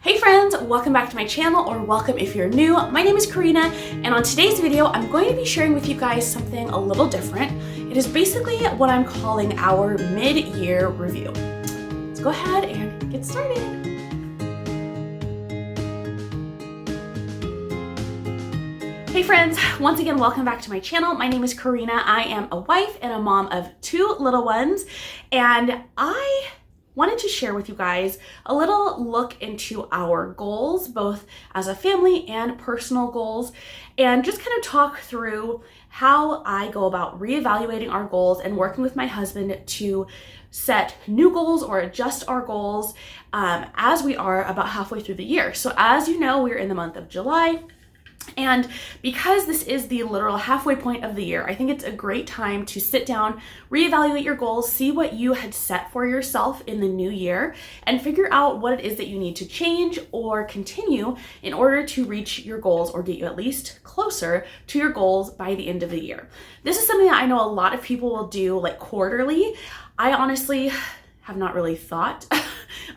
Hey friends, welcome back to my channel, or welcome if you're new. My name is Corina, and on today's video, I'm going to be sharing with you guys something a little different. It is basically what I'm calling our mid-year review. Let's go ahead and get started. Hey friends, once again, welcome back to my channel. My name is Corina. I am a wife and a mom of two little ones, and I wanted to share with you guys a little look into our goals, both as a family and personal goals, and just kind of talk through how I go about reevaluating our goals and working with my husband to set new goals or adjust our goals as we are about halfway through the year. So as you know, we're in the month of July. And because this is the literal halfway point of the year, I think it's a great time to sit down, reevaluate your goals, see what you had set for yourself in the new year, and figure out what it is that you need to change or continue in order to reach your goals or get you at least closer to your goals by the end of the year. This is something that I know a lot of people will do like quarterly. I honestly have not really thought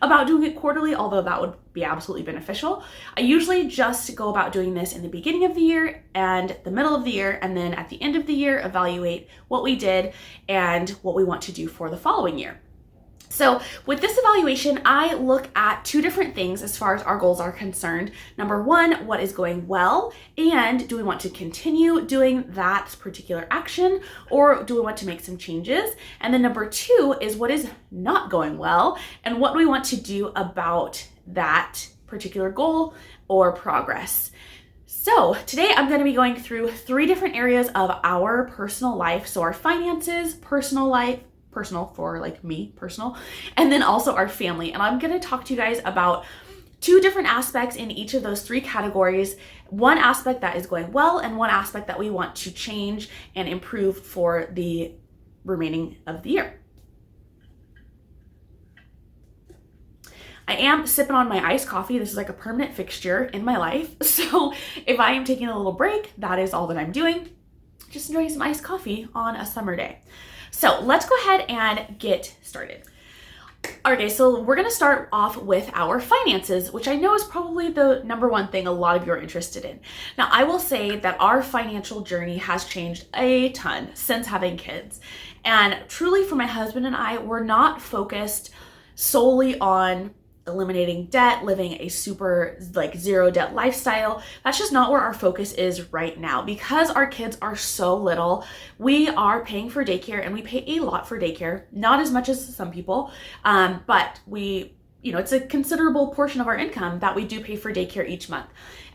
about doing it quarterly, although that would be absolutely beneficial. I usually just go about doing this in the beginning of the year and the middle of the year, and then at the end of the year, evaluate what we did and what we want to do for the following year. So with this evaluation, I look at two different things as far as our goals are concerned. Number one, what is going well, and do we want to continue doing that particular action, or do we want to make some changes? And then number two is what is not going well, and what do we want to do about that particular goal or progress. So today I'm going to be going through three different areas of our personal life. So our finances, personal life, personal for like me, personal, and then also our family. And I'm going to talk to you guys about two different aspects in each of those three categories. One aspect that is going well and one aspect that we want to change and improve for the remaining of the year. I am sipping on my iced coffee. This is like a permanent fixture in my life. So if I am taking a little break, that is all that I'm doing. Just enjoying some iced coffee on a summer day. So let's go ahead and get started. Okay, so we're gonna start off with our finances, which I know is probably the number one thing a lot of you are interested in. Now, I will say that our financial journey has changed a ton since having kids. And truly for my husband and I, we're not focused solely on eliminating debt, living a super like zero debt lifestyle. That's just not where our focus is right now. Because our kids are so little, we are paying for daycare, and we pay a lot for daycare, not as much as some people, but it's a considerable portion of our income that we do pay for daycare each month.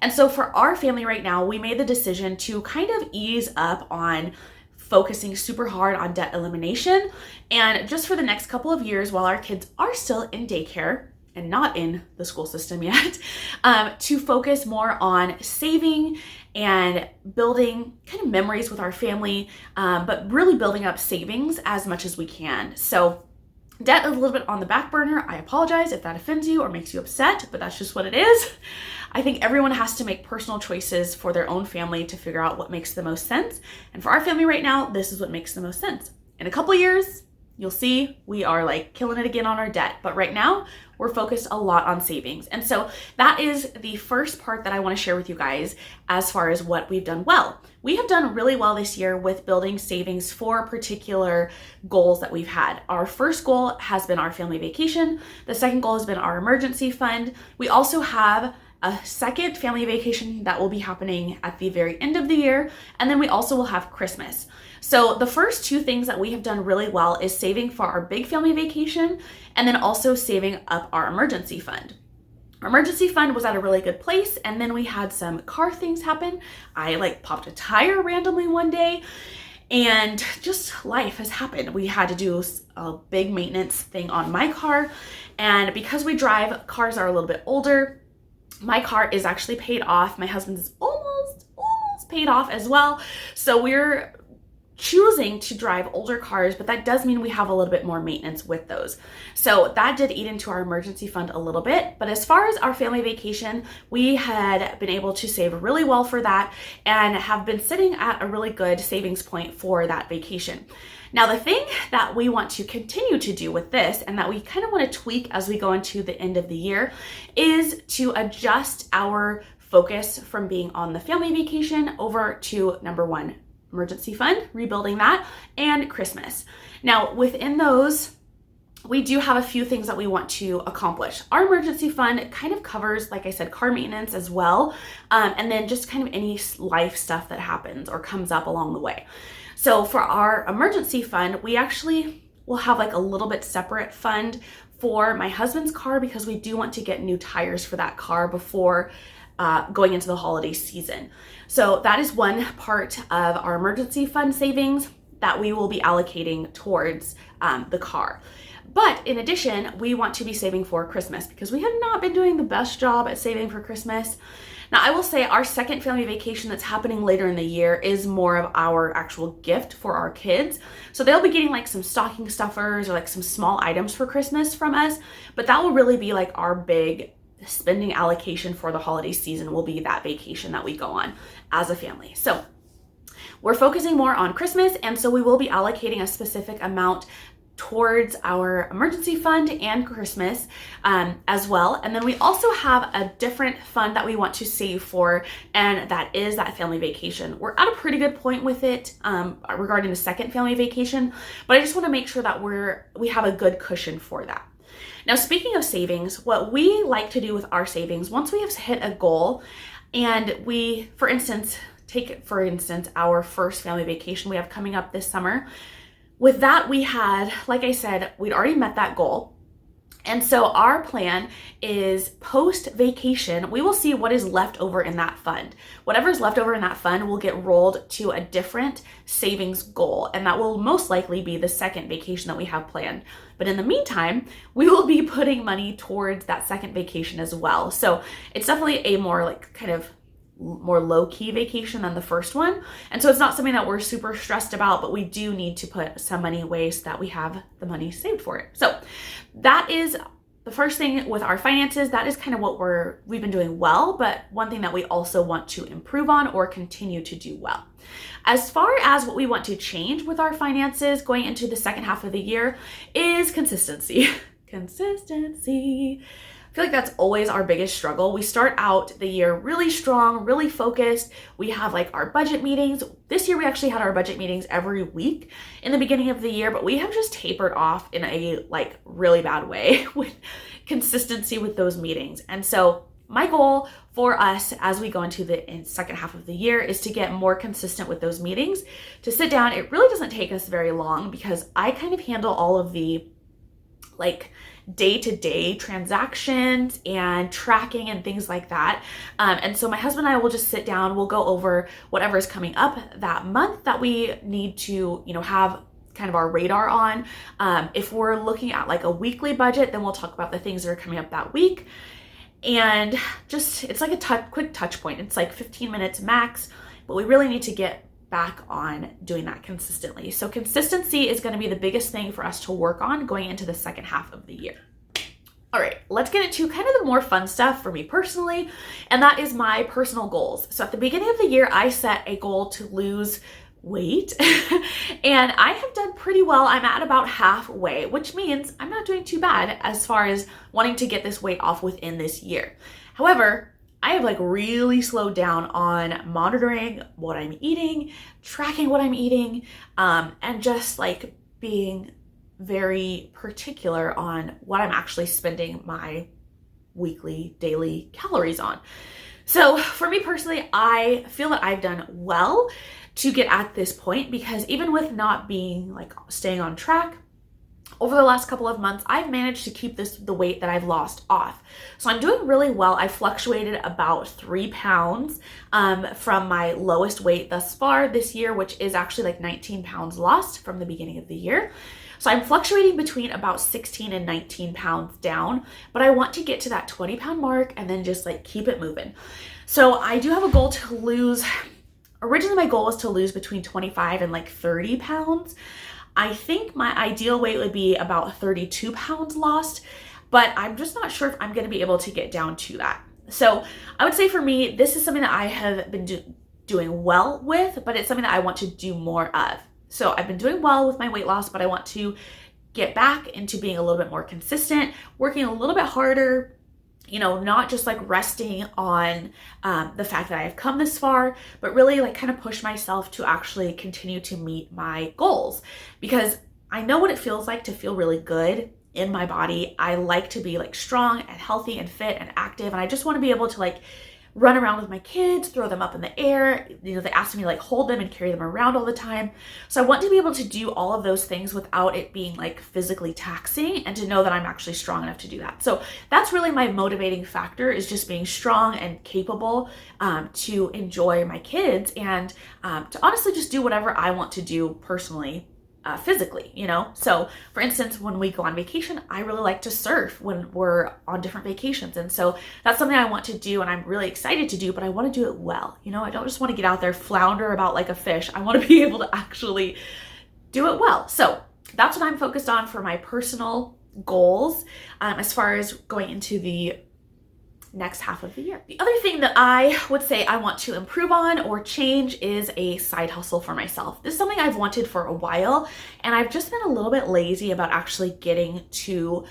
And so for our family right now, we made the decision to kind of ease up on focusing super hard on debt elimination. And just for the next couple of years, while our kids are still in daycare and not in the school system yet, to focus more on saving and building kind of memories with our family, but really building up savings as much as we can. So debt is a little bit on the back burner. I apologize if that offends you or makes you upset, but that's just what it is. I think everyone has to make personal choices for their own family to figure out what makes the most sense. And for our family right now, this is what makes the most sense. In a couple of years, you'll see we are like killing it again on our debt. But right now, we're focused a lot on savings. And so that is the first part that I want to share with you guys as far as what we've done well. We have done really well this year with building savings for particular goals that we've had. Our first goal has been our family vacation. The second goal has been our emergency fund. We also have a second family vacation that will be happening at the very end of the year. And then we also will have Christmas. So the first two things that we have done really well is saving for our big family vacation, and then also saving up our emergency fund. Our emergency fund was at a really good place, and then we had some car things happen. I like popped a tire randomly one day, and just life has happened. We had to do a big maintenance thing on my car, and because we drive, cars are a little bit older. My car is actually paid off. My husband's is almost paid off as well. So we're choosing to drive older cars, but that does mean we have a little bit more maintenance with those. So that did eat into our emergency fund a little bit. But as far as our family vacation, we had been able to save really well for that and have been sitting at a really good savings point for that vacation. Now, the thing that we want to continue to do with this, and that we kind of want to tweak as we go into the end of the year, is to adjust our focus from being on the family vacation over to number one, emergency fund, rebuilding that, and Christmas. Now, within those, we do have a few things that we want to accomplish. Our emergency fund kind of covers, like I said, car maintenance as well, and then just kind of any life stuff that happens or comes up along the way. So for our emergency fund, we actually will have like a little bit separate fund for my husband's car, because we do want to get new tires for that car before going into the holiday season. So that is one part of our emergency fund savings that we will be allocating towards the car. But in addition, we want to be saving for Christmas, because we have not been doing the best job at saving for Christmas. Now, I will say our second family vacation that's happening later in the year is more of our actual gift for our kids. So they'll be getting like some stocking stuffers or like some small items for Christmas from us, but that will really be like our big spending allocation for the holiday season, will be that vacation that we go on as a family. So we're focusing more on Christmas, and so we will be allocating a specific amount towards our emergency fund and Christmas as well. And then we also have a different fund that we want to save for, and that is that family vacation. We're at a pretty good point with it regarding the second family vacation, but I just want to make sure that we have a good cushion for that. Now, speaking of savings, what we like to do with our savings, once we have hit a goal, and we, for instance, our first family vacation we have coming up this summer. With that, we had, like I said, we'd already met that goal. And so our plan is post-vacation, we will see what is left over in that fund. Whatever is left over in that fund will get rolled to a different savings goal, and that will most likely be the second vacation that we have planned. But in the meantime, we will be putting money towards that second vacation as well. So it's definitely a more like kind of more low-key vacation than the first one. And so it's not something that we're super stressed about, but we do need to put some money away so that we have the money saved for it. So that is the first thing with our finances. That is kind of what we've been doing well, but one thing that we also want to improve on or continue to do well. As far as what we want to change with our finances going into the second half of the year is consistency. Consistency. I feel like that's always our biggest struggle. We start out the year really strong, really focused. We have like our budget meetings. This year we actually had our budget meetings every week in the beginning of the year, but we have just tapered off in a like really bad way with consistency with those meetings. And so my goal for us as we go into the second half of the year is to get more consistent with those meetings, to sit down. It really doesn't take us very long, because I kind of handle all of the like day-to-day transactions and tracking and things like that. And so my husband and I will just sit down, we'll go over whatever is coming up that month that we need to, have kind of our radar on. If we're looking at like a weekly budget, then we'll talk about the things that are coming up that week. And just, it's like a quick touch point. It's like 15 minutes max, but we really need to get back on doing that consistently. So consistency is going to be the biggest thing for us to work on going into the second half of the year. All right, let's get into kind of the more fun stuff for me personally, and that is my personal goals. So at the beginning of the year, I set a goal to lose weight and I have done pretty well. I'm at about halfway, which means I'm not doing too bad as far as wanting to get this weight off within this year. However, I have like really slowed down on monitoring what I'm eating, tracking what I'm eating, and just like being very particular on what I'm actually spending my weekly, daily calories on. So for me personally, I feel that I've done well to get at this point, because even with not being like staying on track, over the last couple of months, I've managed to keep the weight that I've lost off. So I'm doing really well. I fluctuated about 3 pounds from my lowest weight thus far this year, which is actually like 19 pounds lost from the beginning of the year. So I'm fluctuating between about 16 and 19 pounds down, but I want to get to that 20 pound mark and then just like keep it moving. So I do have a goal to lose Originally, my goal was to lose between 25 and like 30 pounds. I think my ideal weight would be about 32 pounds lost, but I'm just not sure if I'm going to be able to get down to that. So I would say for me, this is something that I have been doing well with, but it's something that I want to do more of. So I've been doing well with my weight loss, but I want to get back into being a little bit more consistent, working a little bit harder, not just like resting on the fact that I have come this far, but really like kind of push myself to actually continue to meet my goals, because I know what it feels like to feel really good in my body. I like to be like strong and healthy and fit and active, and I just want to be able to like run around with my kids, throw them up in the air. They ask me to like hold them and carry them around all the time. So I want to be able to do all of those things without it being like physically taxing, and to know that I'm actually strong enough to do that. So that's really my motivating factor, is just being strong and capable to enjoy my kids, and to honestly just do whatever I want to do personally. Physically, So for instance, when we go on vacation, I really like to surf when we're on different vacations. And so that's something I want to do, and I'm really excited to do, but I want to do it well. I don't just want to get out there, flounder about like a fish. I want to be able to actually do it well. So that's what I'm focused on for my personal goals as far as going into the next half of the year. The other thing that I would say I want to improve on or change is a side hustle for myself. This is something I've wanted for a while, and I've just been a little bit lazy about actually getting to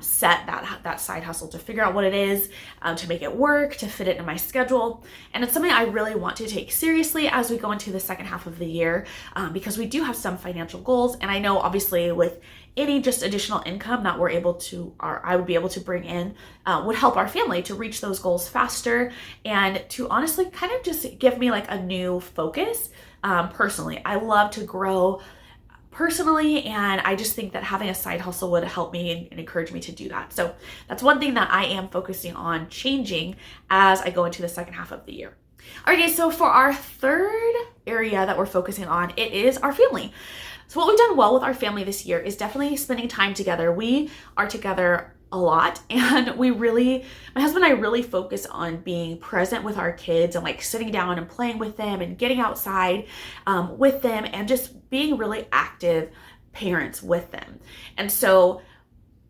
set that side hustle, to figure out what it is, to make it work, to fit it in my schedule. And it's something I really want to take seriously as we go into the second half of the year, because we do have some financial goals. And I know obviously with any just additional income that I would be able to bring in would help our family to reach those goals faster, and to honestly kind of just give me like a new focus. Personally, I love to grow personally, and I just think that having a side hustle would help me and encourage me to do that. So that's one thing that I am focusing on changing as I go into the second half of the year. All right, guys, so for our third area that we're focusing on, it is our family. So what we've done well with our family this year is definitely spending time together. We are together a lot, and my husband and I really focus on being present with our kids, and like sitting down and playing with them and getting outside with them, and just being really active parents with them. And so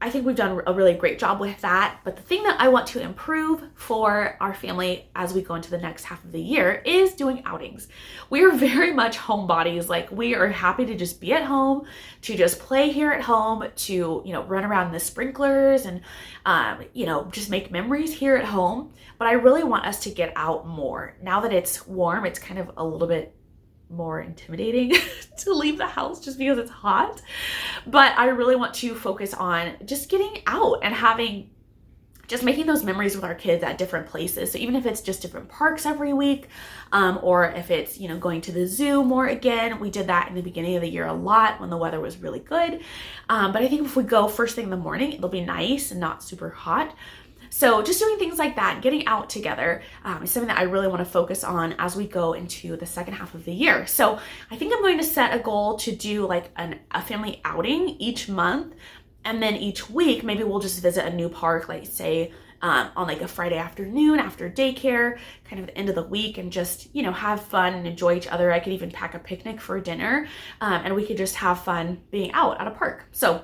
I think we've done a really great job with that. But the thing that I want to improve for our family as we go into the next half of the year is doing outings. We are very much homebodies. Like, we are happy to just be at home, to just play here at home, to, run around in the sprinklers and, just make memories here at home. But I really want us to get out more. Now that it's warm, it's kind of a little bit more intimidating to leave the house just because it's hot. But I really want to focus on just getting out and making those memories with our kids at different places. So even if it's just different parks every week, or if it's, going to the zoo more again. We did that in the beginning of the year a lot when the weather was really good. But I think if we go first thing in the morning, it'll be nice and not super hot. So just doing things like that, getting out together is something that I really want to focus on as we go into the second half of the year. So I think I'm going to set a goal to do like a family outing each month. And then each week, maybe we'll just visit a new park, like say on like a Friday afternoon after daycare, kind of the end of the week, and just, have fun and enjoy each other. I could even pack a picnic for dinner, and we could just have fun being out at a park. So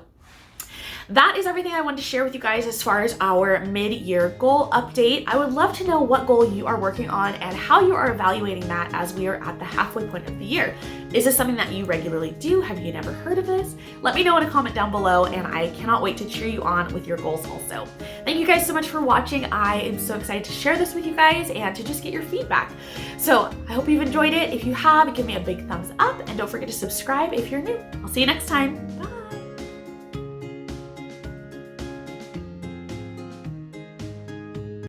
that is everything I wanted to share with you guys as far as our mid-year goal update. I would love to know what goal you are working on and how you are evaluating that as we are at the halfway point of the year. Is this something that you regularly do? Have you never heard of this? Let me know in a comment down below, and I cannot wait to cheer you on with your goals also. Thank you guys so much for watching. I am so excited to share this with you guys and to just get your feedback. So I hope you've enjoyed it. If you have, give me a big thumbs up, and don't forget to subscribe if you're new. I'll see you next time. Bye.